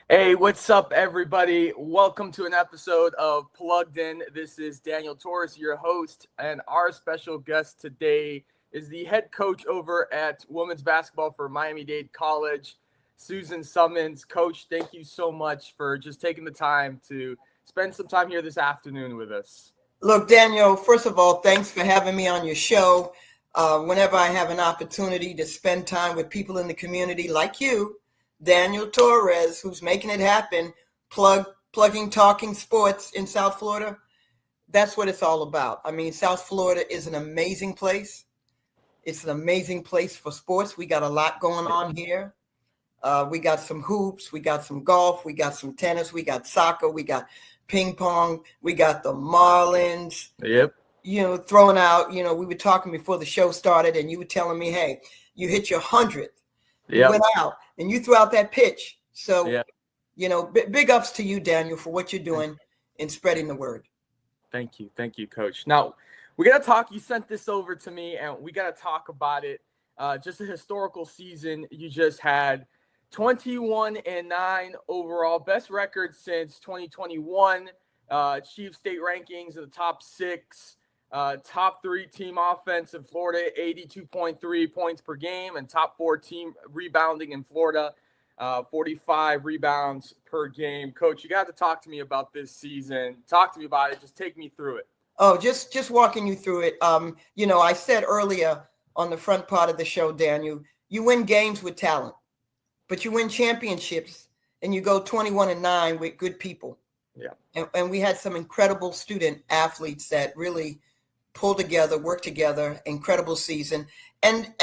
Hey, what's up, everybody? Welcome to an episode of Plugged In. This is Daniel Torres, your host, and our special guest today is the head coach over at women's basketball for Miami-Dade College, Susan Summons. Coach, thank you so much for just taking the time to spend some time here this afternoon with us. Look, Daniel, first of all, thanks for having me on your show. Whenever I have an opportunity to spend time with people in the community like you, Daniel Torres, who's making it happen, plugging Talking Sports in South Florida, that's what it's all about. I mean, South Florida is an amazing place. It's an amazing place for sports. We got a lot going on here. We got some hoops, we got some golf, we got some tennis, we got soccer, we got ping pong, we got the Marlins. Yep. Throwing out, we were talking before the show started and you were telling me, hey, you hit your 100th. You went out and you threw out that pitch. So, big ups to you, Daniel, for what you're doing in spreading the word. Thank you. Thank you, Coach. Now, we got to talk. You sent this over to me, and we got to talk about it. Just a historical season you just had. 21-9 overall, best record since 2021. Chief state rankings of the top 6, top 3 team offense in Florida, 82.3 points per game, and top 4 team rebounding in Florida, 45 rebounds per game. Coach, you got to talk to me about this season. Talk to me about it. Just take me through it. Oh, just walking you through it. I said earlier on the front part of the show, Daniel, you win games with talent. But you win championships and you go 21-9 with good people. Yeah. And we had some incredible student athletes that really pulled together, worked together, incredible season. And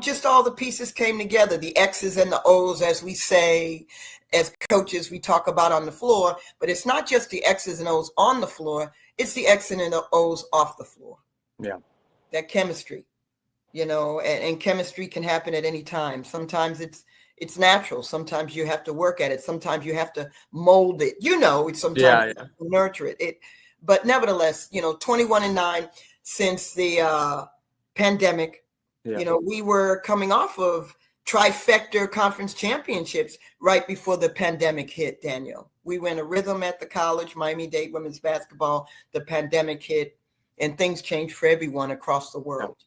just all the pieces came together, the X's and the O's, as we say, as coaches, we talk about on the floor. But it's not just the X's and O's on the floor. It's the X's and the O's off the floor. Yeah. That chemistry, and chemistry can happen at any time. Sometimes it's natural. Sometimes you have to work at it. Sometimes you have to mold it. Sometimes you have to nurture it. But nevertheless, 21-9 since the pandemic. Yeah. We were coming off of trifecta conference championships right before the pandemic hit, Daniel. We were in a rhythm at the college, Miami-Dade women's basketball. The pandemic hit, and things changed for everyone across the world.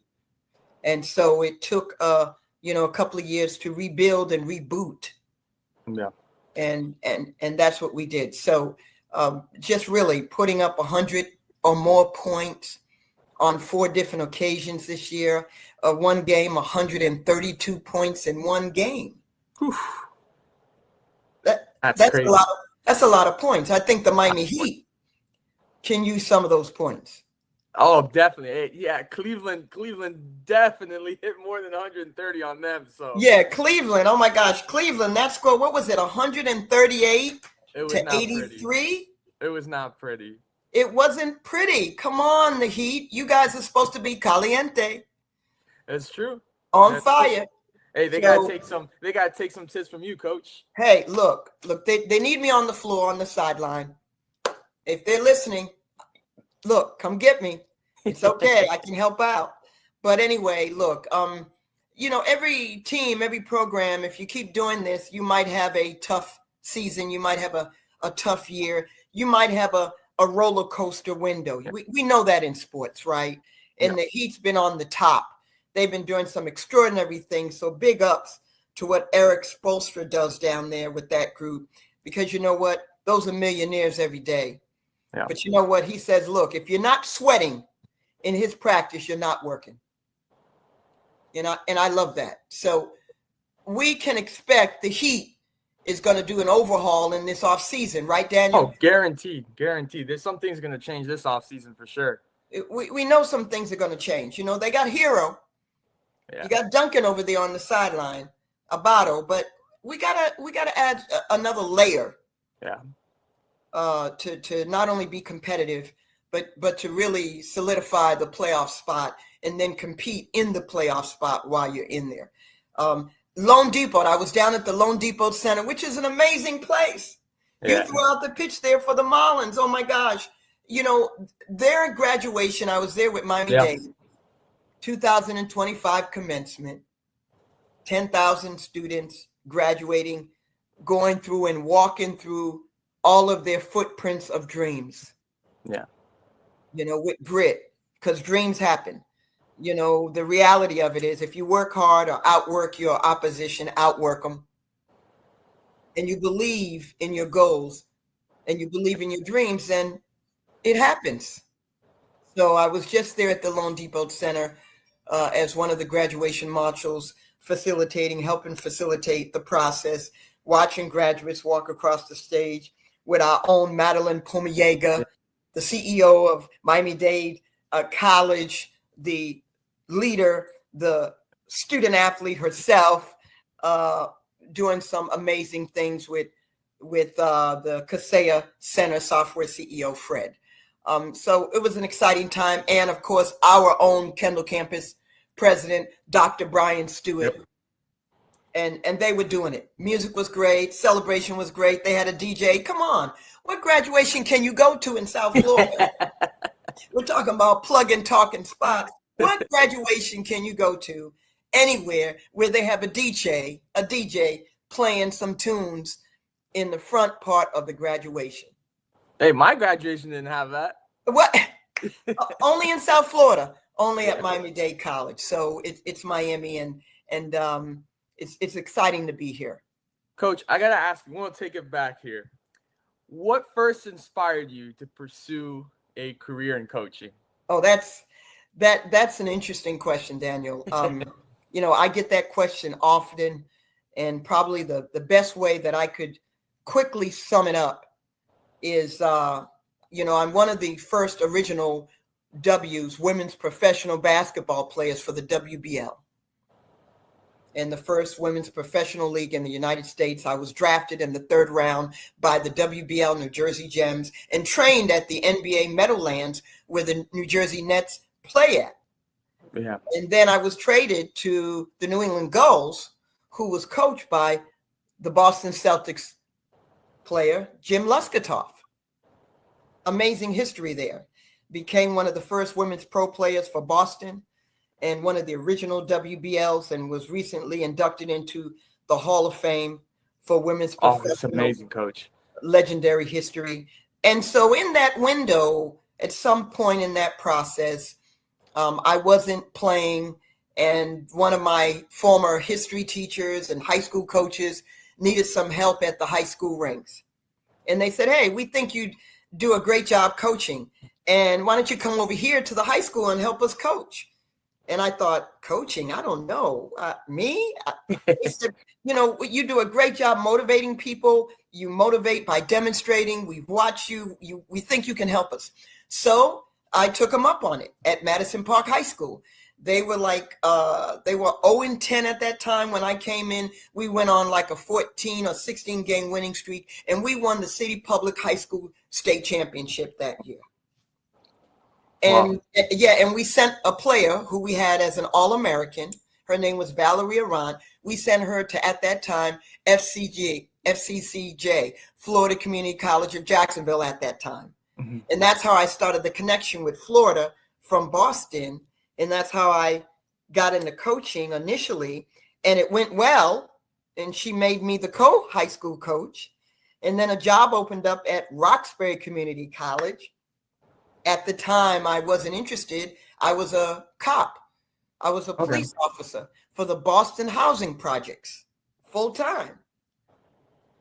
Yeah. And so it took a couple of years to rebuild and reboot. Yeah. And that's what we did. So just really putting up 100 or more points on 4 different occasions this year. One game, 132 points in one game. Whew. That's crazy. That's a lot of points. I think the Miami Heat can use some of those points. Oh, definitely. Yeah, Cleveland definitely hit more than 130 on them. So yeah, Cleveland. Oh my gosh, Cleveland. That score, what was it? 138 to 83. It was not pretty. It wasn't pretty. Come on, the Heat. You guys are supposed to be caliente. That's true. On fire. Hey, they gotta take some tips from you, Coach. Hey, look, they need me on the floor on the sideline. If they're listening, look, come get me. It's okay. I can help out. But anyway, look, every team, every program, if you keep doing this, you might have a tough season. You might have a tough year. You might have a roller coaster window. We know that in sports, right? And the Heat's been on the top. They've been doing some extraordinary things. So big ups to what Eric Spoelstra does down there with that group. Because you know what? Those are millionaires every day. Yeah. But you know what? He says, look, if you're not sweating in his practice, you're not working. And I love that. So we can expect the Heat is going to do an overhaul in this offseason, right, Daniel? Oh, guaranteed. There's some things going to change this offseason for sure. We know some things are going to change. They got Hero. Yeah. You got Duncan over there on the sideline, Abato, but we gotta add another layer. Yeah. To not only be competitive, but to really solidify the playoff spot and then compete in the playoff spot while you're in there. Lone Depot, I was down at the Lone Depot Center, which is an amazing place. Yeah. You threw out the pitch there for the Marlins. Oh my gosh. Their graduation, I was there with Miami-Dade, 2025 commencement, 10,000 students graduating going through and walking through all of their footprints of dreams. Yeah. With grit, because dreams happen. The reality of it is if you work hard or outwork your opposition, outwork them, and you believe in your goals and you believe in your dreams, then it happens. So I was just there at the Loan Depot Center as one of the graduation marshals, helping facilitate the process, watching graduates walk across the stage with our own Madeline Pomiega, the CEO of Miami-Dade College, the leader, the student athlete herself, doing some amazing things with the Kaseya Center software CEO, Fred. So it was an exciting time. And of course, our own Kendall campus president, Dr. Brian Stewart. Yep. And they were doing it. Music was great. Celebration was great. They had a DJ. Come on. What graduation can you go to in South Florida? We're talking about plug-in talking spots. What graduation can you go to anywhere where they have a DJ playing some tunes in the front part of the graduation? Hey, my graduation didn't have that. What? Only in South Florida, only at Miami-Dade College. So it's Miami, and it's exciting to be here. Coach, I gotta ask you, we'll take it back here. What first inspired you to pursue a career in coaching? Oh, that's an interesting question, Daniel. I get that question often, and probably the best way that I could quickly sum it up is, I'm one of the first original women's professional basketball players for the WBL. And the first women's professional league in the United States. I was drafted in the 3rd round by the WBL New Jersey Gems and trained at the NBA Meadowlands where the New Jersey Nets play at. Yeah. And then I was traded to the New England Gulls, who was coached by the Boston Celtics player, Jim Luskatoff. Amazing history there. Became one of the first women's pro players for Boston and one of the original WBLs, and was recently inducted into the Hall of Fame for women's professional. That's amazing, Coach. Legendary history. And so in that window, at some point in that process, I wasn't playing, and one of my former history teachers and high school coaches needed some help at the high school ranks. And they said, hey, we think you'd do a great job coaching, and why don't you come over here to the high school and help us coach? And I thought, coaching? I don't know. Me? He said, you do a great job motivating people. You motivate by demonstrating. We've watched you. We think you can help us. So I took him up on it at Madison Park High School. They were they were 0-10 at that time when I came in. We went on like a 14 or 16 game winning streak, and we won the City Public High School state championship that year. And wow. And we sent a player who we had as an All-American. Her name was Valerie Aran. We sent her to, at that time, FCCJ, Florida Community College of Jacksonville at that time. Mm-hmm. And that's how I started the connection with Florida from Boston. And that's how I got into coaching initially. And it went well. And she made me the co-high school coach. And then a job opened up at Roxbury Community College. At the time, I wasn't interested. I was a cop. I was a police officer for the Boston Housing Projects, full time.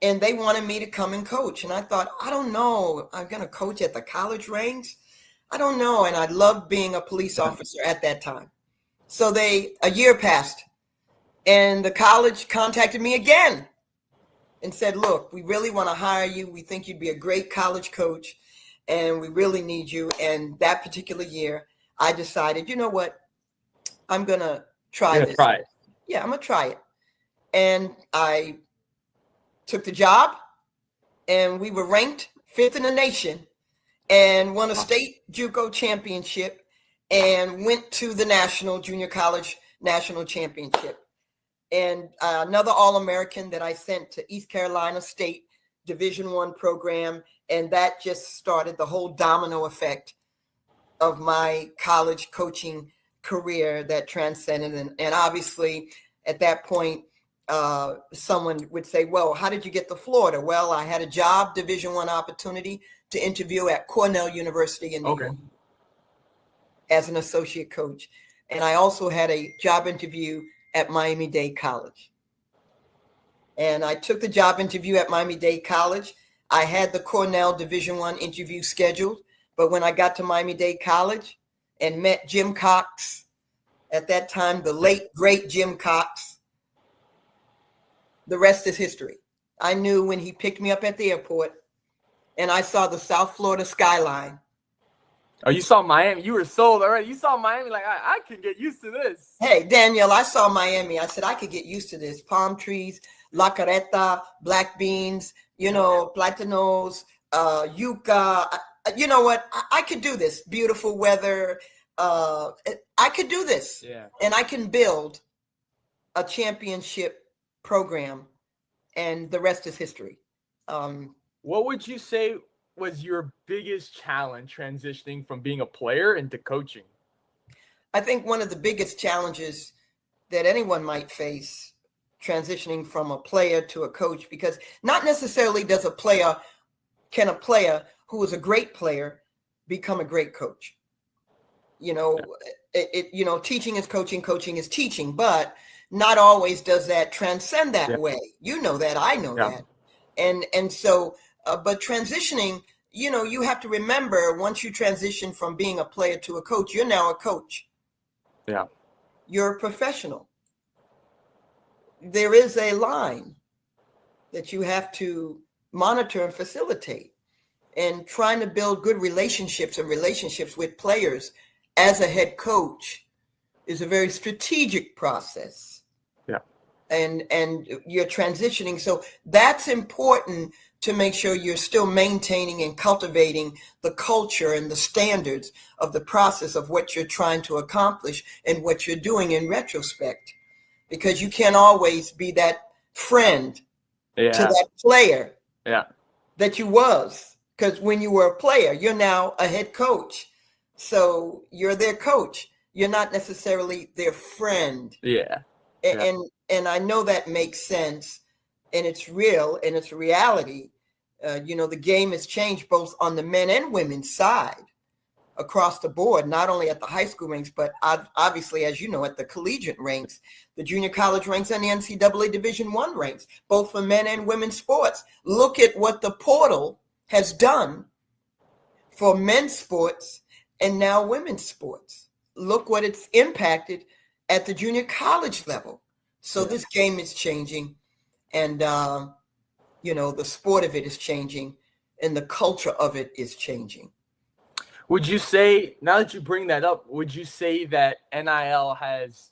And they wanted me to come and coach. And I thought, I don't know. I'm going to coach at the college ranks. I don't know. And I loved being a police officer at that time. So a year passed, and the college contacted me again and said, look, we really want to hire you. We think you'd be a great college coach, and we really need you. And that particular year, I decided, you know what? I'm going to try this. Try it. Yeah, I'm going to try it. And I took the job, and we were ranked 5th in the nation and won a state JUCO championship and went to the national junior college national championship. And another All-American that I sent to East Carolina State Division I program. And that just started the whole domino effect of my college coaching career that transcended. And obviously at that point, someone would say, well, how did you get to Florida? Well, I had a job, Division I opportunity to interview at Cornell University in New York as an associate coach. And I also had a job interview at Miami-Dade College. And I took the job interview at Miami-Dade College. I had the Cornell Division I interview scheduled. But when I got to Miami-Dade College and met Jim Cox, at that time, the late, great Jim Cox, the rest is history. I knew when he picked me up at the airport and I saw the South Florida skyline. Oh, you saw Miami. You were sold already. You saw Miami like, I can get used to this. Hey, Danielle, I saw Miami. I said, I could get used to this. Palm trees, la careta, black beans, platanos, yuca. You know what? I could do this. Beautiful weather. I could do this. Yeah. And I can build a championship program, and the rest is history. What would you say was your biggest challenge transitioning from being a player into coaching? I think one of the biggest challenges that anyone might face transitioning from a player to a coach, because not necessarily can a player who is a great player become a great coach. Teaching is coaching, coaching is teaching, but not always does that transcend that way. You know that, I know that. And so, but transitioning, you have to remember, once you transition from being a player to a coach, you're now a coach. Yeah. You're a professional. There is a line that you have to monitor and facilitate, and trying to build good relationships with players as a head coach is a very strategic process. Yeah. And you're transitioning. So that's important to make sure you're still maintaining and cultivating the culture and the standards of the process of what you're trying to accomplish and what you're doing in retrospect. Because you can't always be that friend to that player that you was. Because when you were a player, you're now a head coach. So you're their coach. You're not necessarily their friend. Yeah. And I know that makes sense, and it's real, and it's reality. The game has changed both on the men and women's side across the board, not only at the high school ranks, but obviously, as you know, at the collegiate ranks, the junior college ranks, and the NCAA Division I ranks, both for men and women's sports. Look at what the portal has done for men's sports and now women's sports. Look what it's impacted at the junior college level. So this game is changing, and, the sport of it is changing, and the culture of it is changing. Would you say, now that you bring that up, would you say that NIL has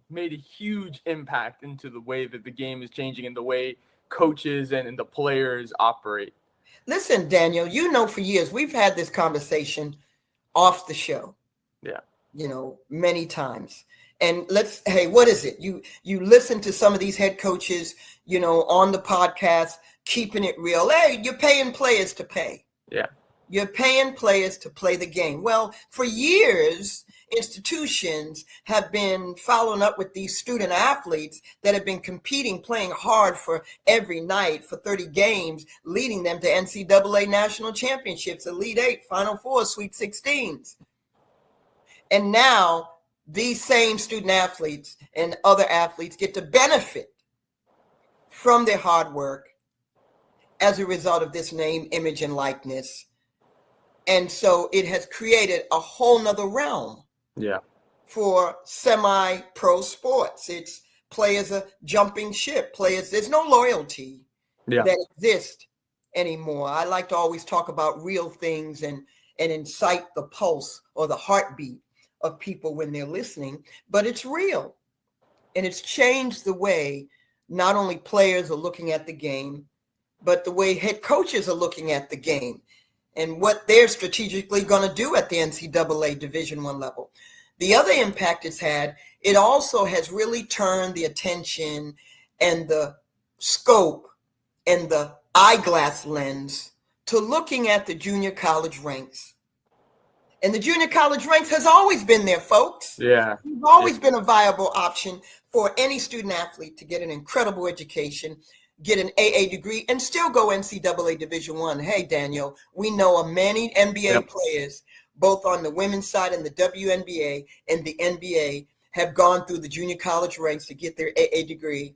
made a huge impact into the way that the game is changing and the way coaches and the players operate? Listen, Daniel, for years we've had this conversation off the show. Yeah. Many times. And what is it? You listen to some of these head coaches, on the podcast, keeping it real. Hey, you're paying players to pay. Yeah. You're paying players to play the game. Well, for years, institutions have been following up with these student athletes that have been competing, playing hard for every night for 30 games, leading them to NCAA national championships, Elite Eight, Final Four, Sweet 16s. And now these same student athletes and other athletes get to benefit from their hard work as a result of this name, image, and likeness. And so it has created a whole nother realm for semi-pro sports. It's players are jumping ship. There's no loyalty that exists anymore. I like to always talk about real things and incite the pulse or the heartbeat of people when they're listening, but it's real. And it's changed the way not only players are looking at the game, but the way head coaches are looking at the game and what they're strategically going to do at the NCAA Division I level. The other impact it's had, it also has really turned the attention and the scope and the eyeglass lens to looking at the junior college ranks And the junior college ranks has always been there, folks. Yeah. It's always been a viable option for any student athlete to get an incredible education, get an AA degree, and still go NCAA Division I. Hey, Daniel, we know of many NBA players, both on the women's side and the WNBA and the NBA, have gone through the junior college ranks to get their AA degree,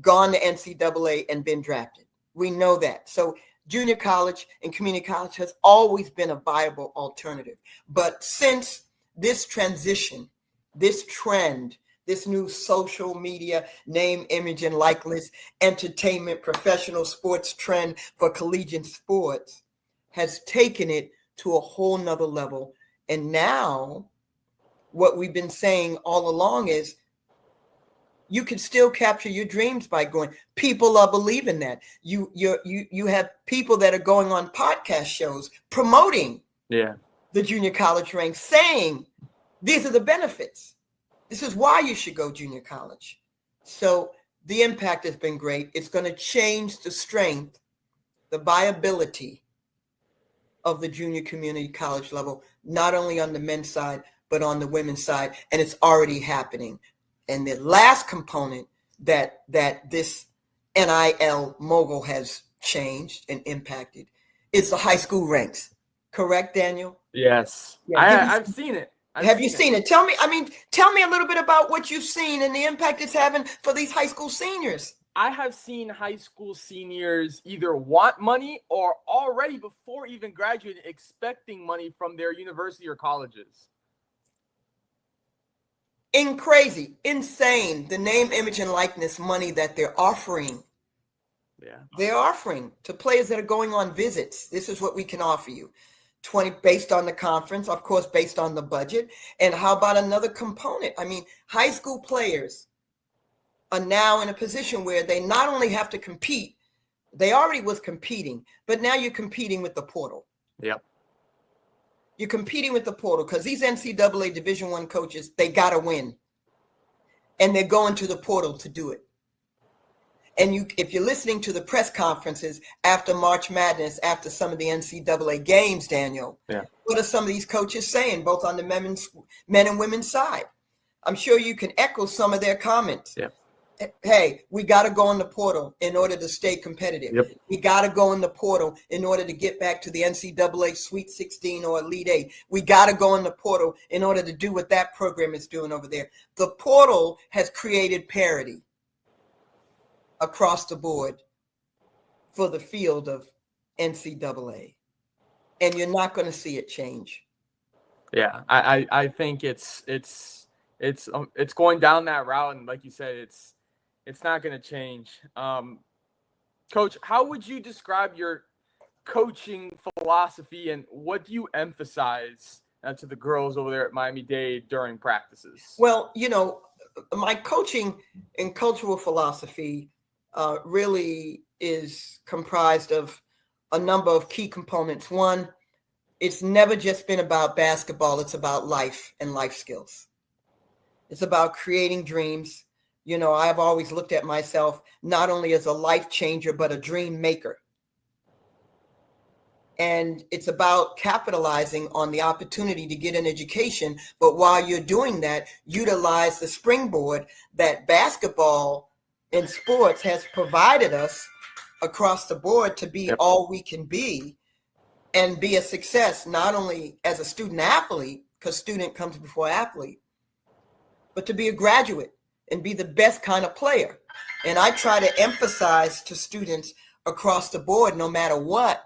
gone to NCAA, and been drafted. We know that. So junior college and community college has always been a viable alternative. But since this transition, this trend, this new social media name, image, and likeness, entertainment, professional sports trend for collegiate sports has taken it to a whole nother level. And now what we've been saying all along is you can still capture your dreams by going. People are believing that. You have people that are going on podcast shows promoting the junior college ranks, saying these are the benefits. This is why you should go junior college. So the impact has been great. It's going to change the strength, the viability of the junior community college level, not only on the men's side, but on the women's side. And it's already happening. And the last component that this NIL mogul has changed and impacted is the high school ranks. Correct, Daniel? Yes. Yeah, I've seen it. Have you seen it? Tell me a little bit about what you've seen and the impact it's having for these high school seniors. I have seen high school seniors either want money or already before even graduating expecting money from their university or colleges. Insane, the name, image, and likeness money that they're offering. Yeah. They're offering to players that are going on visits. This is what we can offer you. 20 based on the conference, of course, based on the budget. And how about another component? I mean, high school players are now in a position where they not only have to compete, they already was competing, but now you're competing with the portal. Yep. You're competing with the portal because these NCAA Division I coaches, they got to win. And they're going to the portal to do it. And if you're listening to the press conferences after March Madness, after some of the NCAA games, Daniel, what are some of these coaches saying, both on the men and women's side? I'm sure you can echo some of their comments. Yeah. Hey, we got to go in the portal in order to stay competitive. Yep. We got to go in the portal in order to get back to the NCAA Sweet 16 or Elite 8. We got to go in the portal in order to do what that program is doing over there. The portal has created parity across the board for the field of NCAA. And you're not going to see it change. Yeah, I think it's going down that route, and like you said, it's not going to change. Coach, how would you describe your coaching philosophy, and what do you emphasize to the girls over there at Miami-Dade during practices? Well, my coaching and cultural philosophy really is comprised of a number of key components. One, it's never just been about basketball. It's about life and life skills. It's about creating dreams. I've always looked at myself not only as a life changer, but a dream maker. And it's about capitalizing on the opportunity to get an education. But while you're doing that, utilize the springboard that basketball and sports has provided us across the board to be all we can be and be a success, not only as a student athlete, because student comes before athlete, but to be a graduate and be the best kind of player. And I try to emphasize to students across the board, no matter what,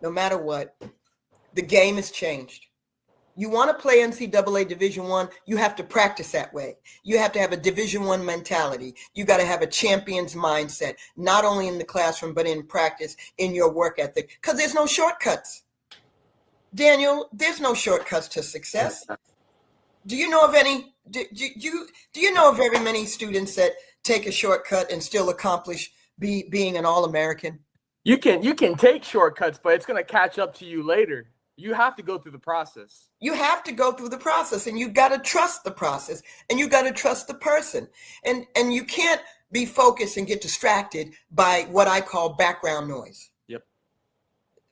the game has changed. You want to play NCAA Division I, you have to practice that way. You have to have a Division I mentality. You got to have a champion's mindset, not only in the classroom, but in practice, in your work ethic, because there's no shortcuts. Daniel, there's no shortcuts to success. Do you know of any? Do you know of very many students that take a shortcut and still accomplish being an All-American? You can take shortcuts, but it's going to catch up to you later. You have to go through the process. You have to go through the process, and you've got to trust the process, and you've got to trust the person. And you can't be focused and get distracted by what I call background noise. Yep.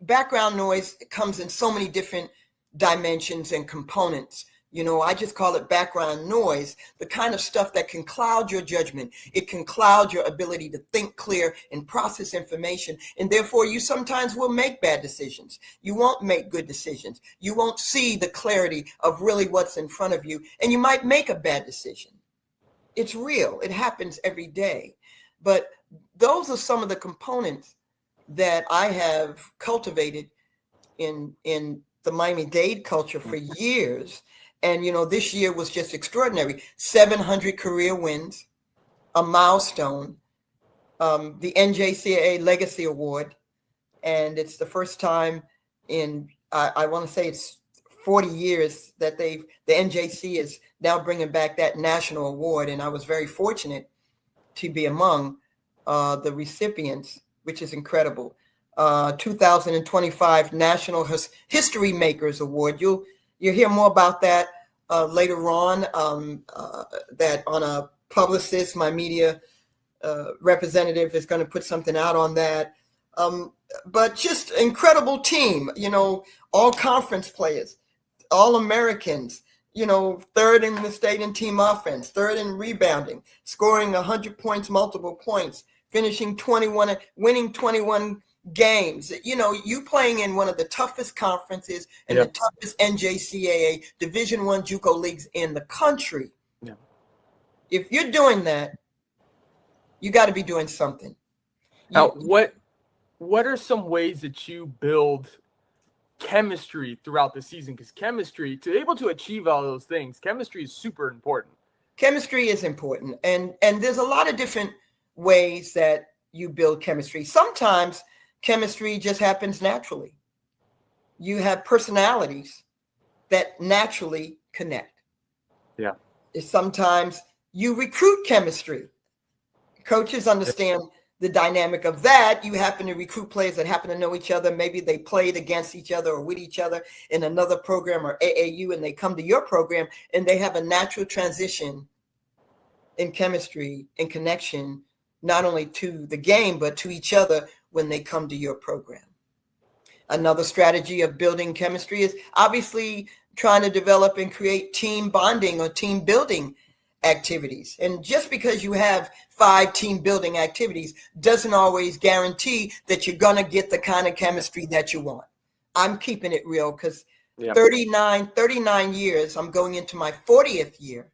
Background noise comes in so many different dimensions and components. I just call it background noise, the kind of stuff that can cloud your judgment. It can cloud your ability to think clear and process information. And therefore, you sometimes will make bad decisions. You won't make good decisions. You won't see the clarity of really what's in front of you. And you might make a bad decision. It's real. It happens every day. But those are some of the components that I have cultivated in the Miami-Dade culture for years. And, this year was just extraordinary. 700 career wins, a milestone, the NJCAA Legacy Award. And it's the first time in, I want to say it's 40 years that the NJC is now bringing back that national award. And I was very fortunate to be among the recipients, which is incredible. 2025 National History Makers Award. You'll hear more about that later on, that on a publicist, my media representative is going to put something out on that. But just incredible team, all conference players, all Americans, third in the state in team offense, third in rebounding, scoring 100 points, multiple points, finishing 21, winning 21 games. You playing in one of the toughest conferences and the toughest NJCAA Division I JUCO leagues in the country. Yeah. If you're doing that, you got to be doing something. Now, what are some ways that you build chemistry throughout the season? Because chemistry, to be able to achieve all those things, chemistry is super important. Chemistry is important, and there's a lot of different ways that you build chemistry. Sometimes chemistry just happens naturally. You have personalities that naturally connect. Yeah. Sometimes you recruit chemistry. Coaches understand the dynamic of that. You happen to recruit players that happen to know each other. Maybe they played against each other or with each other in another program or AAU, and they come to your program and they have a natural transition in chemistry and connection, not only to the game, but to each other when they come to your program. Another strategy of building chemistry is obviously trying to develop and create team bonding or team building activities. And just because you have 5 team building activities doesn't always guarantee that you're going to get the kind of chemistry that you want. I'm keeping it real because 39 years, I'm going into my 40th year.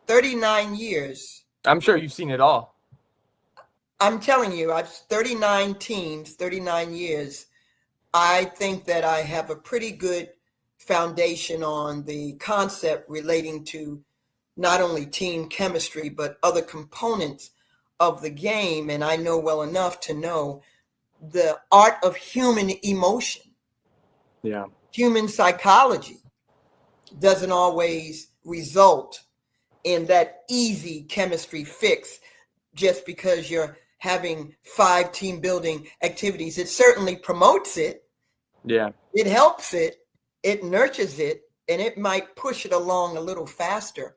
39 years. I'm sure you've seen it all. I'm telling you, I've 39 teams, 39 years. I think that I have a pretty good foundation on the concept relating to not only team chemistry, but other components of the game. And I know well enough to know the art of human emotion. Yeah. Human psychology doesn't always result in that easy chemistry fix just because you're having 5 team building activities. It certainly promotes it. Yeah. It helps it. It nurtures it, and it might push it along a little faster.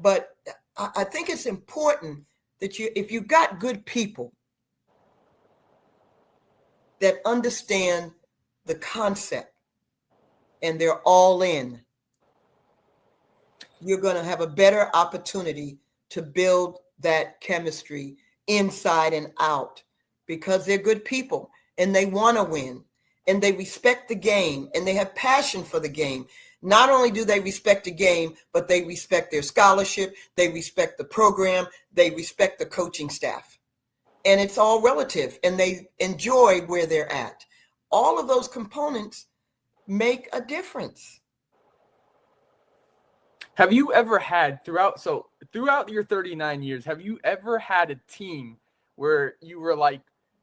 But I think it's important that if you've got good people that understand the concept and they're all in, you're going to have a better opportunity to build that chemistry inside and out, because they're good people and they want to win and they respect the game and they have passion for the game. Not only do they respect the game, but they respect their scholarship, they respect the program, they respect the coaching staff. And it's all relative, and they enjoy where they're at. All of those components make a difference. Have you ever had throughout your 39 years, have you ever had a team where you were like,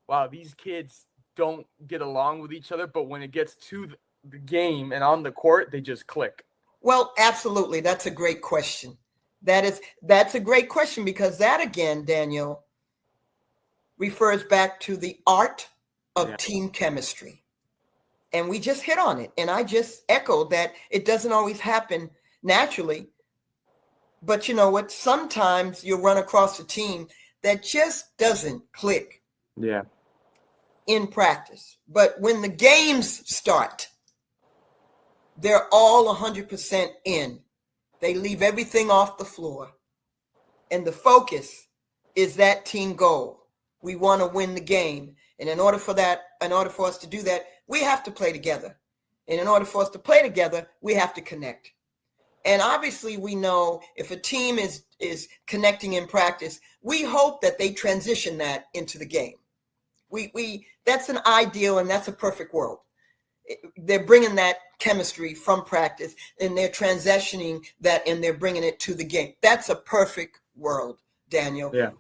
wow, these kids don't get along with each other, but when it gets to the game and on the court, they just click? Well, absolutely. That's a great question. That's a great question, because that, again, Daniel, refers back to the art of team chemistry. And we just hit on it. And I just echoed that it doesn't always happen naturally. But you know what? Sometimes you'll run across a team that just doesn't click in practice. But when the games start, they're all 100% in. They leave everything off the floor. And the focus is that team goal. We want to win the game. And in order for us to do that, we have to play together. And in order for us to play together, we have to connect. And obviously we know if a team is connecting in practice, we hope that they transition that into the game. We that's an ideal and that's a perfect world. They're bringing that chemistry from practice and they're transitioning that and they're bringing it to the game. That's a perfect world, Daniel. Yeah.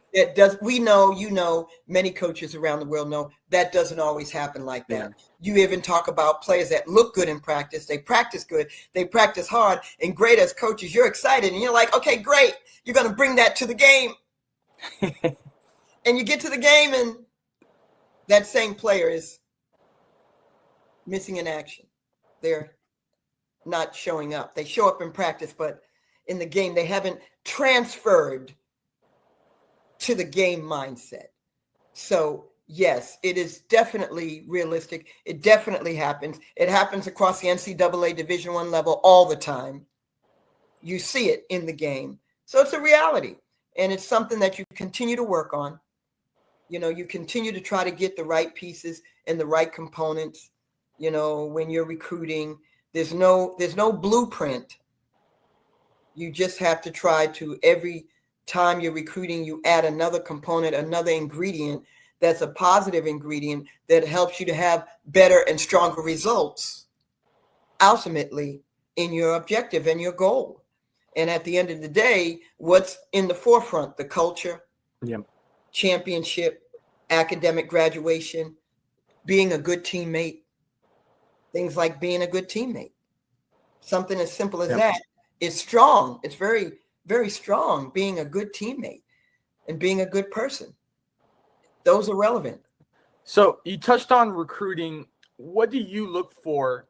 We know, many coaches around the world know that doesn't always happen like that. Yeah. You even talk about players that look good in practice. They practice good. They practice hard and great as coaches. You're excited and you're like, okay, great. You're going to bring that to the game. And you get to the game and that same player is missing in action. They're not showing up. They show up in practice, but in the game, they haven't transferred to the game mindset. So yes, it is definitely realistic. It definitely happens. It happens across the NCAA Division I level all the time. You see it in the game. So it's a reality. And it's something that you continue to work on. You know, you continue to try to get the right pieces and the right components. You know, when you're recruiting, there's no blueprint. You just have to try to, every time you're recruiting, you add another component, another ingredient that's a positive ingredient that helps you to have better and stronger results ultimately in your objective and your goal. And at the end of the day, what's in the forefront? The culture, championship, academic graduation, being a good teammate, things like being a good teammate. Something as simple as that is strong. It's very, very strong, being a good teammate and being a good person. Those are relevant. So you touched on recruiting. What do you look for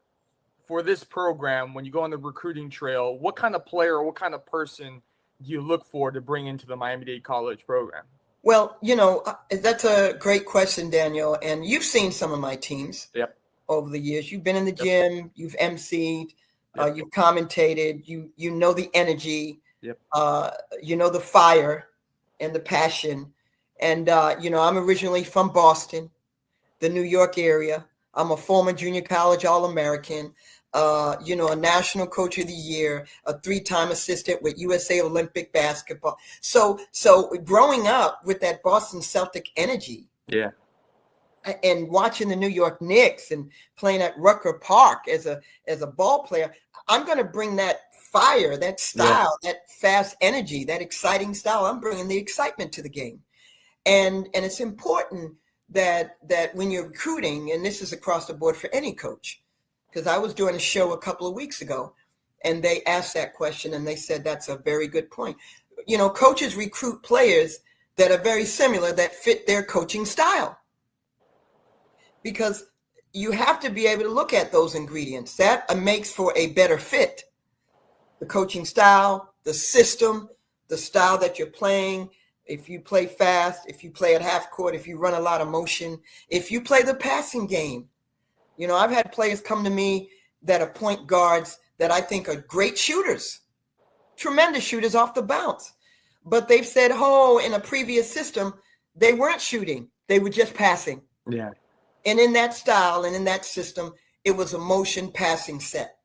this program when you go on the recruiting trail? What kind of player or what kind of person do you look for to bring into the Miami-Dade College program? Well, you know, that's a great question, Daniel. And you've seen some of my teams over the years. You've been in the gym, you've emceed, you've commentated, you know the energy, you know the fire and the passion. And, you know, I'm originally from Boston, the New York area. I'm a former junior college All-American, you know, a national coach of the year, a 3-time assistant with USA Olympic basketball. So growing up with that Boston Celtic energy and watching the New York Knicks and playing at Rucker Park as a ball player, I'm going to bring that fire, that style, that fast energy, that exciting style. I'm bringing the excitement to the game. And it's important that when you're recruiting, and this is across the board for any coach, because I was doing a show a couple of weeks ago and they asked that question and they said, that's a very good point. You know, coaches recruit players that are very similar, that fit their coaching style, because you have to be able to look at those ingredients. That makes for a better fit. The coaching style, the system, the style that you're playing. If you play fast, if you play at half court, if you run a lot of motion, if you play the passing game. You know, I've had players come to me that are point guards that I think are great shooters, tremendous shooters off the bounce. But they've said, in a previous system, they weren't shooting. They were just passing. Yeah. And in that style and in that system, it was a motion passing set.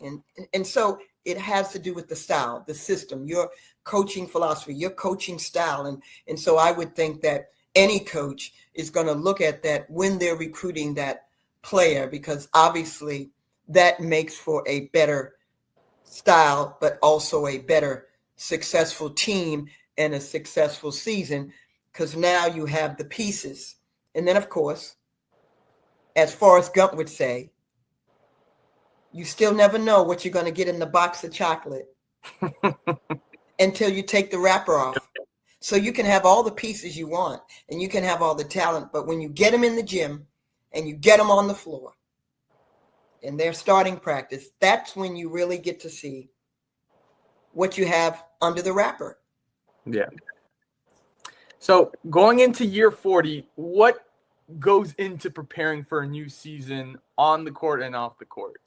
And so it has to do with the style, the system, your coaching philosophy, your coaching style. And so I would think that any coach is going to look at that when they're recruiting that player, because obviously that makes for a better style, but also a better successful team and a successful season, because now you have the pieces. And then, of course, as Forrest Gump would say, you still never know what you're going to get in the box of chocolate until you take the wrapper off. So you can have all the pieces you want and you can have all the talent, but when you get them in the gym and you get them on the floor and they're starting practice, that's when you really get to see what you have under the wrapper. Yeah. So going into year 40, what goes into preparing for a new season on the court and off the court?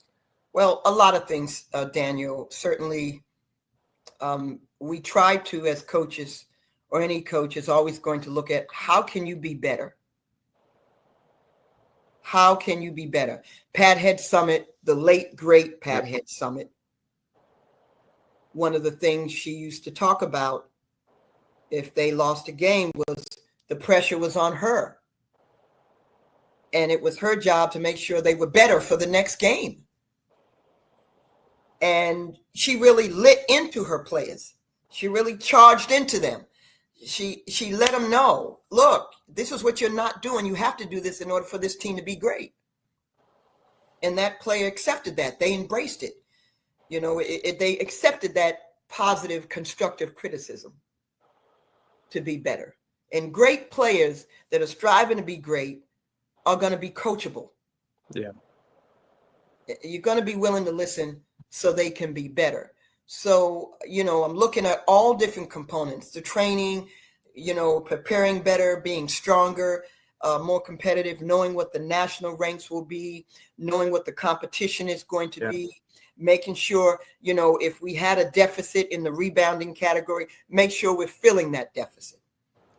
Well, a lot of things, Daniel. Certainly, we try to, as coaches, or any coach is always going to look at how can you be better? How can you be better? Pat Head Summit, the late, great Pat Head Summit, one of the things she used to talk about if they lost a game was the pressure was on her. And it was her job to make sure they were better for the next game. And she really lit into her players. She really charged into them. She let them know, look, this is what you're not doing. You have to do this in order for this team to be great. And that player accepted that. They embraced it. You know, they accepted that positive, constructive criticism to be better. And great players that are striving to be great are going to be coachable. Yeah. You're going to be willing to listen so they can be better. So, you know, I'm looking at all different components, the training, you know, preparing better, being stronger, more competitive, knowing what the national ranks will be, knowing what the competition is going to be, making sure, you know, if we had a deficit in the rebounding category, make sure we're filling that deficit,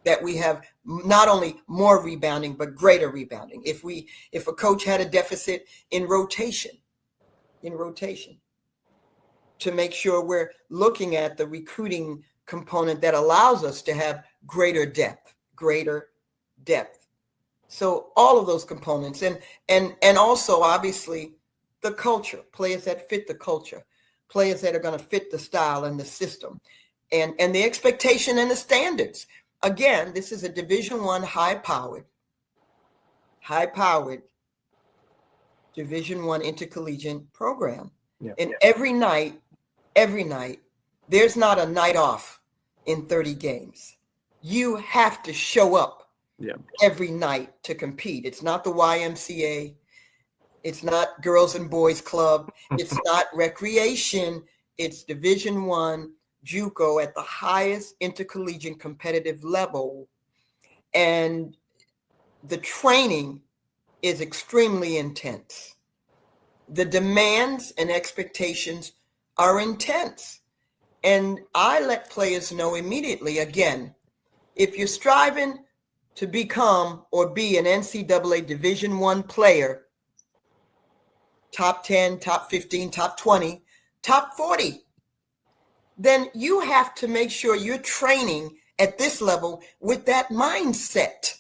that we have not only more rebounding, but greater rebounding. If a coach had a deficit in rotation, to make sure we're looking at the recruiting component that allows us to have greater depth. So all of those components, and also obviously the culture, players that fit the culture, players that are going to fit the style and the system, and the expectation and the standards. Again, this is a Division I high-powered Division I intercollegiate program. Yeah. And every night, there's not a night off in 30 games. You have to show up every night to compete. It's not the YMCA. It's not Girls and Boys Club. It's not recreation. It's Division I JUCO at the highest intercollegiate competitive level. And the training is extremely intense. The demands and expectations are intense. And I let players know immediately, again, if you're striving to become or be an NCAA Division I player, top 10, top 15, top 20, top 40, then you have to make sure you're training at this level with that mindset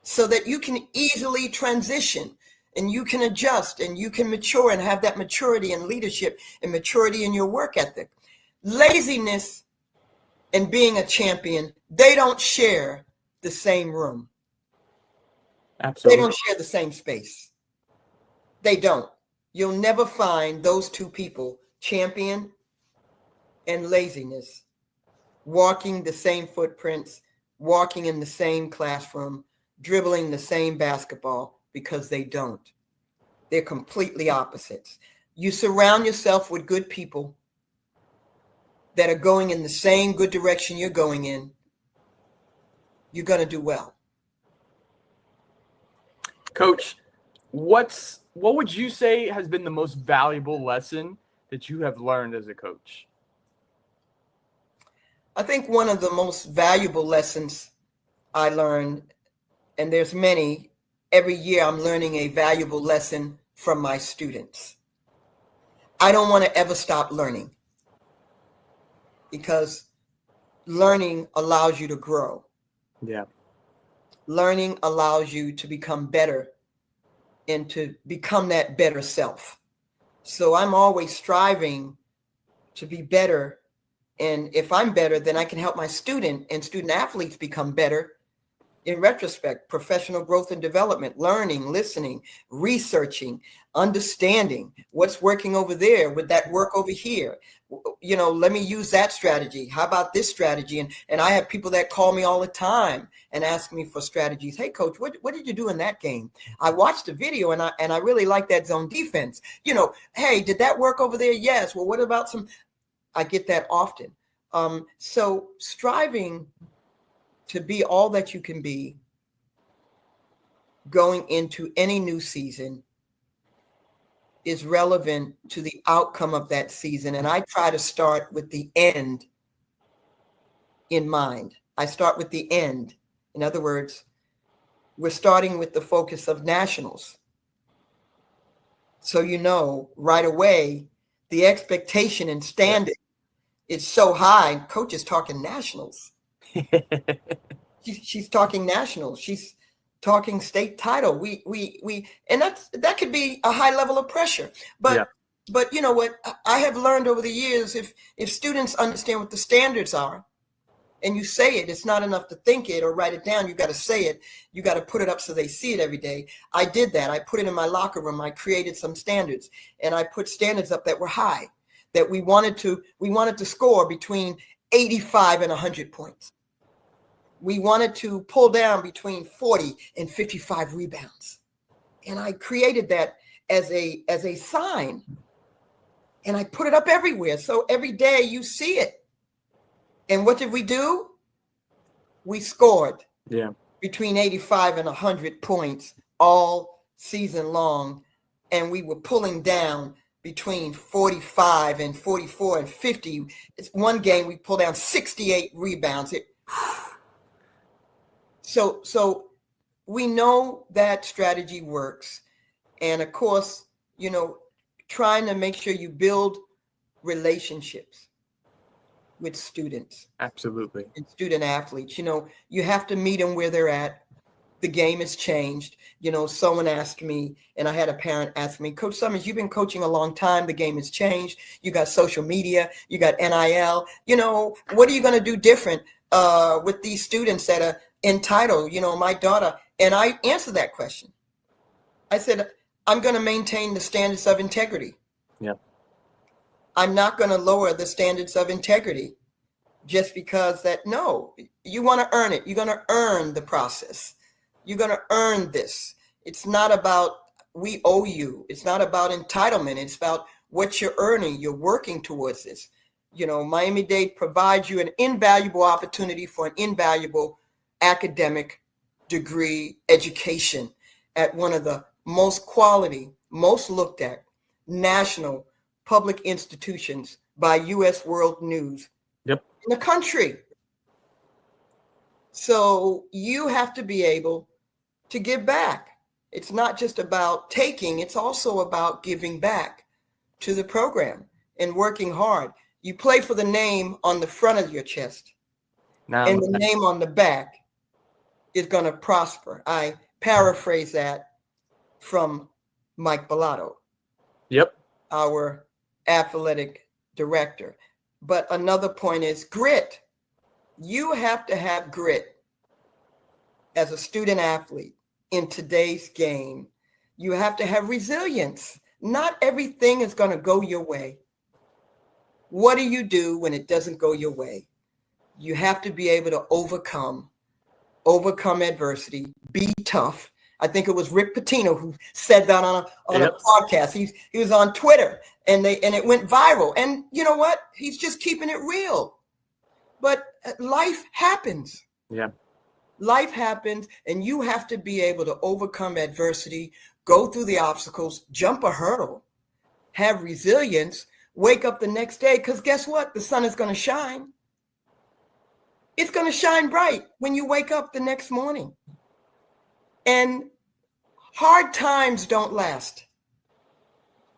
so that you can easily transition and you can adjust and you can mature and have that maturity in leadership and maturity in your work ethic. Laziness and being a champion, they don't share the same room. Absolutely. They don't share the same space. They don't. You'll never find those two people, champion and laziness, walking the same footprints, walking in the same classroom, dribbling the same basketball, because they don't. They're completely opposites. You surround yourself with good people that are going in the same good direction you're going in, you're going to do well. Coach, what would you say has been the most valuable lesson that you have learned as a coach? I think one of the most valuable lessons I learned, and there's many, every year I'm learning a valuable lesson from my students. I don't want to ever stop learning, because learning allows you to grow. Yeah. Learning allows you to become better and to become that better self. So I'm always striving to be better. And if I'm better, then I can help my student and student athletes become better. In retrospect, professional growth and development, learning, listening, researching, understanding what's working over there, would that work over here? You know, let me use that strategy. How about this strategy? And I have people that call me all the time and ask me for strategies. Hey, coach, what did you do in that game? I watched the video and I really like that zone defense. You know, hey, did that work over there? Yes. Well, what about some? I get that often. So striving to be all that you can be going into any new season is relevant to the outcome of that season. And I try to start with the end in mind. I start with the end. In other words, we're starting with the focus of nationals. So, right away, the expectation and standard is so high. Coach is talking nationals. She's talking nationals. She's talking state title. And that could be a high level of pressure. But you know what I have learned over the years, if students understand what the standards are, and you say it, it's not enough to think it or write it down. You got to say it. You got to put it up so they see it every day. I did that. I put it in my locker room. I created some standards, and I put standards up that were high, that we wanted to score between 85 and 100 points. We wanted to pull down between 40 and 55 rebounds. And I created that as a sign, and I put it up everywhere. So every day you see it. And what did we do? We scored between 85 and 100 points all season long. And we were pulling down between 45 and 44 and 50. It's one game we pulled down 68 rebounds. So we know that strategy works. And of course, trying to make sure you build relationships with students. Absolutely. And student athletes. You have to meet them where they're at. The game has changed. Someone asked me, and I had a parent ask me, Coach Summers, you've been coaching a long time. The game has changed. You got social media. You got NIL. What are you going to do different with these students that are entitled? My daughter. And I answered that question. I said, I'm going to maintain the standards of integrity. Yeah. I'm not going to lower the standards of integrity just because no, you want to earn it. You're going to earn the process. You're going to earn this. It's not about we owe you. It's not about entitlement. It's about what you're earning. You're working towards this. Miami-Dade provides you an invaluable opportunity for an invaluable academic degree education at one of the most quality, most looked at national public institutions by U.S. World News in the country. So you have to be able to give back. It's not just about taking, it's also about giving back to the program and working hard. You play for the name on the front of your chest, and the name on the back is going to prosper. I paraphrase that from Mike Bellato, our athletic director. But another point is grit. You have to have grit as a student athlete in today's game. You have to have resilience. Not everything is going to go your way. What do you do when it doesn't go your way? You have to be able to overcome adversity, be tough. I think it was Rick Pitino who said that on a podcast. He was on Twitter, and it went viral. And you know what? He's just keeping it real. But life happens. Yeah. Life happens, and you have to be able to overcome adversity, go through the obstacles, jump a hurdle, have resilience, wake up the next day, because guess what? The sun is going to shine. It's going to shine bright when you wake up the next morning. And hard times don't last,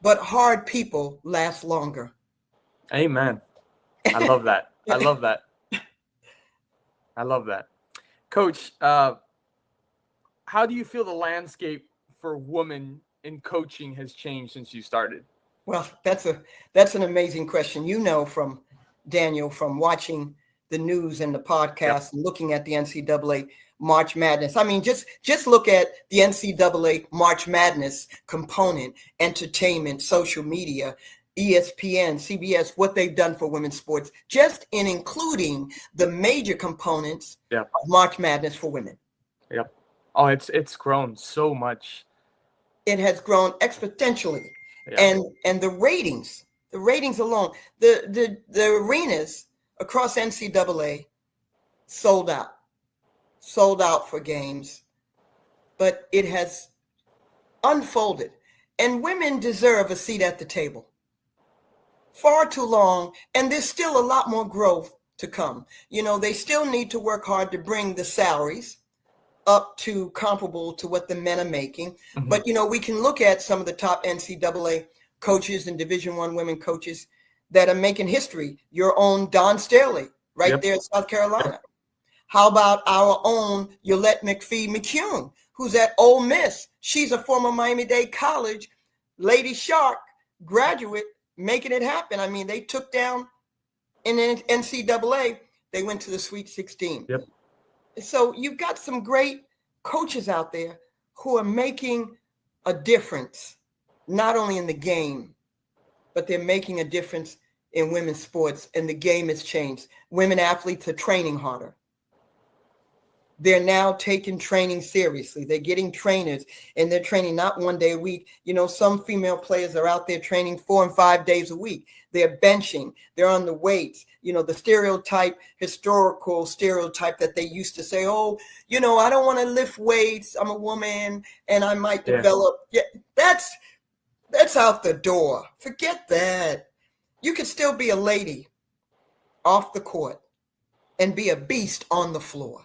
but hard people last longer. Amen. I love that. I love that. I love that. Coach, how do you feel the landscape for women in coaching has changed since you started? Well, that's an amazing question. From Daniel, from watching the news and the podcast and looking at the NCAA March Madness. I mean, just look at the NCAA March Madness component, entertainment, social media, ESPN, CBS, what they've done for women's sports, just in including the major components of March Madness for women. Yep. Oh, it's grown so much. It has grown exponentially. Yeah. And the ratings alone, the arenas across NCAA sold out for games, but it has unfolded. And women deserve a seat at the table. Far too long, and there's still a lot more growth to come. They still need to work hard to bring the salaries up to comparable to what the men are making. Mhm. But, we can look at some of the top NCAA coaches and Division I women coaches that are making history. Your own Don Staley, right there in South Carolina. Yep. How about our own Yolette McPhee-McCune, who's at Ole Miss? She's a former Miami-Dade College Lady Shark graduate, making it happen. I mean, they took down in NCAA. They went to the Sweet 16. Yep. So you've got some great coaches out there who are making a difference, not only in the game, but they're making a difference in women's sports, and the game has changed. Women athletes are training harder. They're now taking training seriously. They're getting trainers, and they're training not 1 day a week. Some female players are out there training 4 and 5 days a week. They're benching. They're on the weights. The historical stereotype that they used to say, oh, I don't want to lift weights. I'm a woman and I might develop. Yeah, that's out the door. Forget that. You could still be a lady off the court and be a beast on the floor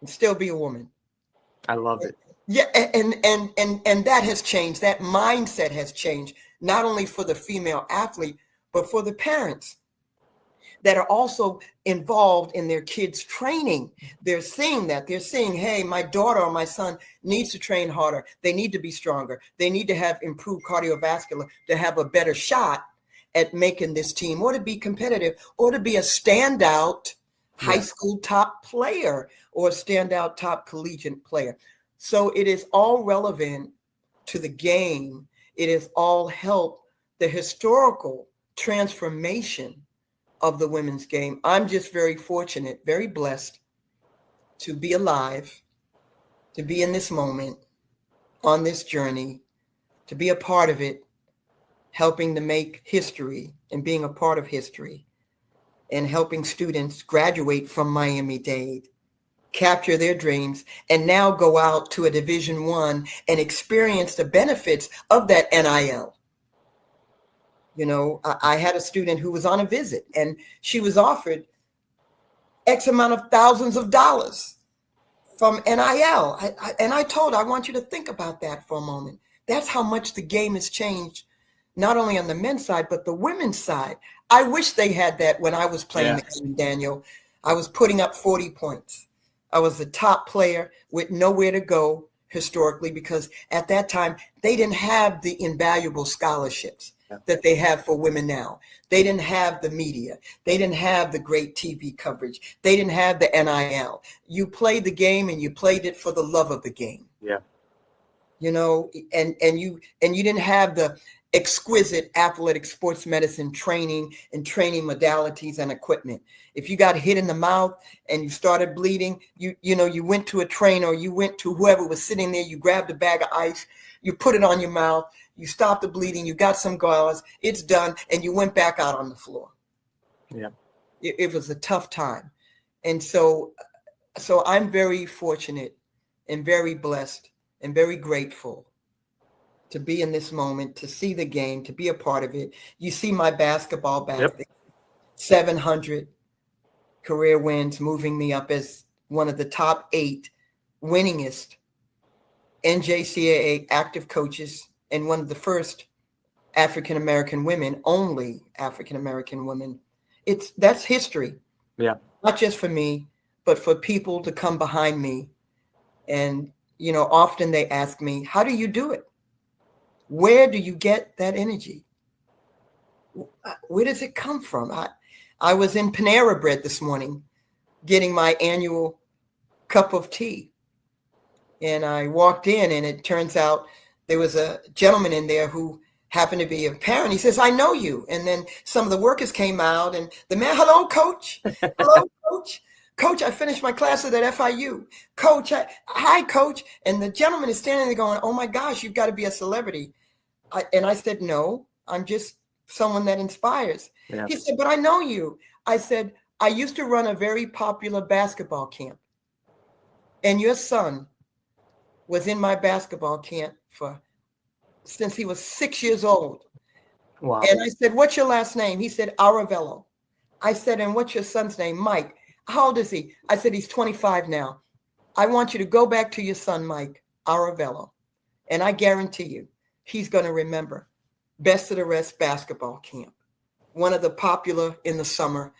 and still be a woman. I love it. Yeah, and that has changed. That mindset has changed, not only for the female athlete, but for the parents that are also involved in their kids' training. They're seeing that. They're seeing, hey, my daughter or my son needs to train harder. They need to be stronger. They need to have improved cardiovascular to have a better shot at making this team, or to be competitive, or to be a standout high school top player or a standout top collegiate player. So it is all relevant to the game. It has all helped the historical transformation of the women's game. I'm just very fortunate, very blessed to be alive, to be in this moment, on this journey, to be a part of it, helping to make history and being a part of history, and helping students graduate from Miami-Dade, capture their dreams, and now go out to a Division I and experience the benefits of that NIL. I had a student who was on a visit, and she was offered X amount of thousands of dollars from NIL. And I told her, I want you to think about that for a moment. That's how much the game has changed, not only on the men's side, but the women's side. I wish they had that when I was playing the game, Daniel. I was putting up 40 points. I was the top player with nowhere to go historically, because at that time, they didn't have the invaluable scholarships that they have for women now. They didn't have the media. They didn't have the great TV coverage. They didn't have the NIL. You played the game, and you played it for the love of the game. Yeah. And you didn't have the exquisite athletic sports medicine training and training modalities and equipment. If you got hit in the mouth and you started bleeding, you went to a trainer, or you went to whoever was sitting there, you grabbed a bag of ice, you put it on your mouth, you stopped the bleeding, you got some gauze, it's done, and you went back out on the floor. Yeah. It was a tough time. And so I'm very fortunate and very blessed and very grateful to be in this moment, to see the game, to be a part of it. You see my basketball back there, 700 career wins, moving me up as one of the top 8 winningest NJCAA active coaches, and one of the first African-American women, only African-American women. That's history. Yeah. Not just for me, but for people to come behind me. And, often they ask me, how do you do it? Where do you get that energy? Where does it come from? I was in Panera Bread this morning getting my annual cup of tea. And I walked in, and it turns out there was a gentleman in there who happened to be a parent. He says, I know you. And then some of the workers came out, and the man, hello, coach. Hello, coach. Coach, I finished my classes at FIU. Coach, hi, coach. And the gentleman is standing there going, oh my gosh, you've got to be a celebrity. And I said, no, I'm just someone that inspires. Yeah. He said, but I know you. I said, I used to run a very popular basketball camp. And your son was in my basketball camp for since he was 6 years old. Wow. And I said, what's your last name? He said, Aravello. I said, and what's your son's name? Mike. How old is he? I said, he's 25 now. I want you to go back to your son, Mike Aravello. And I guarantee you, he's going to remember Best of the Rest basketball camp. One of the popular in the summer.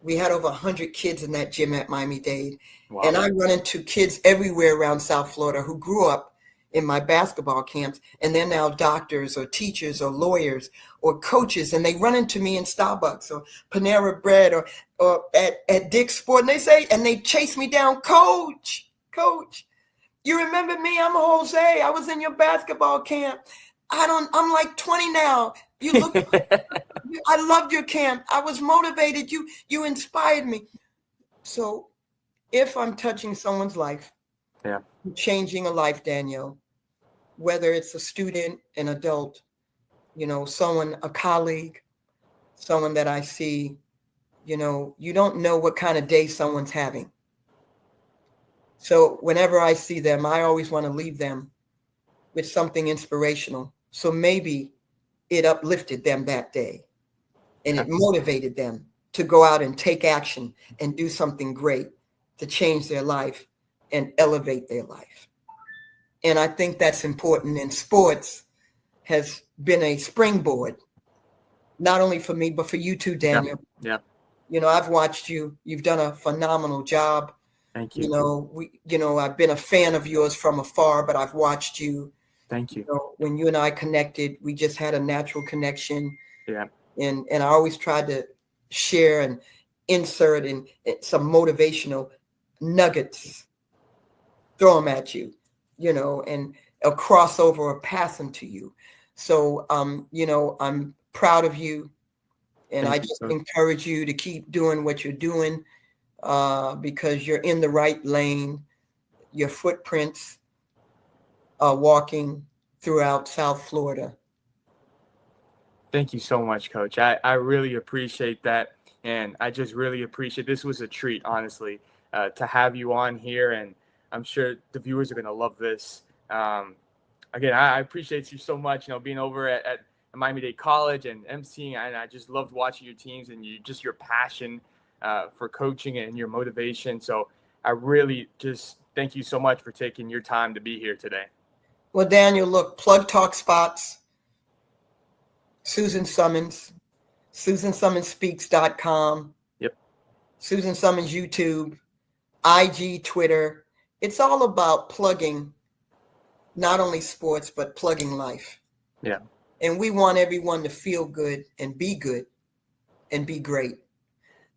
We had over 100 kids in that gym at Miami-Dade. Wow. And I run into kids everywhere around South Florida who grew up in my basketball camps, and they're now doctors or teachers or lawyers or coaches, and they run into me in Starbucks or Panera Bread or at Dick's Sport, and they chase me down, Coach, you remember me? I'm Jose. I was in your basketball camp. I'm like 20 now. You look, I loved your camp. I was motivated. You inspired me. So if I'm touching someone's life, changing a life, Daniel, whether it's a student, an adult, someone, a colleague, someone that I see, you don't know what kind of day someone's having. So whenever I see them, I always want to leave them with something inspirational. So maybe it uplifted them that day and it motivated them to go out and take action and do something great to change their life and elevate their life. And I think that's important. And sports has been a springboard, not only for me, but for you too, Daniel. Yeah. I've watched you. You've done a phenomenal job. Thank you. I've been a fan of yours from afar, but I've watched you. Thank you. When you and I connected, we just had a natural connection. Yeah. And I always tried to share and insert in some motivational nuggets, throw them at you, and a crossover or pass them to you. So, I'm proud of you. And I just encourage you to keep doing what you're doing because you're in the right lane. Your footprints are walking throughout South Florida. Thank you so much, Coach. I really appreciate that. And I just really appreciate this. Was a treat, honestly, to have you on here. And I'm sure the viewers are going to love this. Again, I appreciate you so much, being over at Miami-Dade College and emceeing. And I just loved watching your teams and your passion for coaching and your motivation. So I really just thank you so much for taking your time to be here today. Well, Daniel, look, PlugTalkSports, Susan Summons, SusanSummonsSpeaks.com. Yep. Susan Summons YouTube, IG, Twitter. It's all about plugging not only sports, but plugging life. Yeah. And we want everyone to feel good and be great.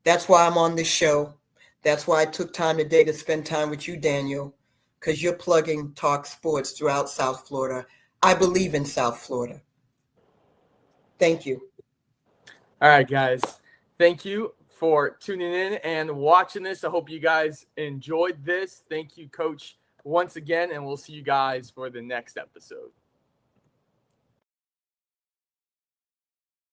That's why I'm on this show. That's why I took time today to spend time with you, Daniel, because you're plugging Talk Sports throughout South Florida. I believe in South Florida. Thank you. All right, guys. Thank you for tuning in and watching this. I hope you guys enjoyed this. Thank you, Coach, once again, and we'll see you guys for the next episode.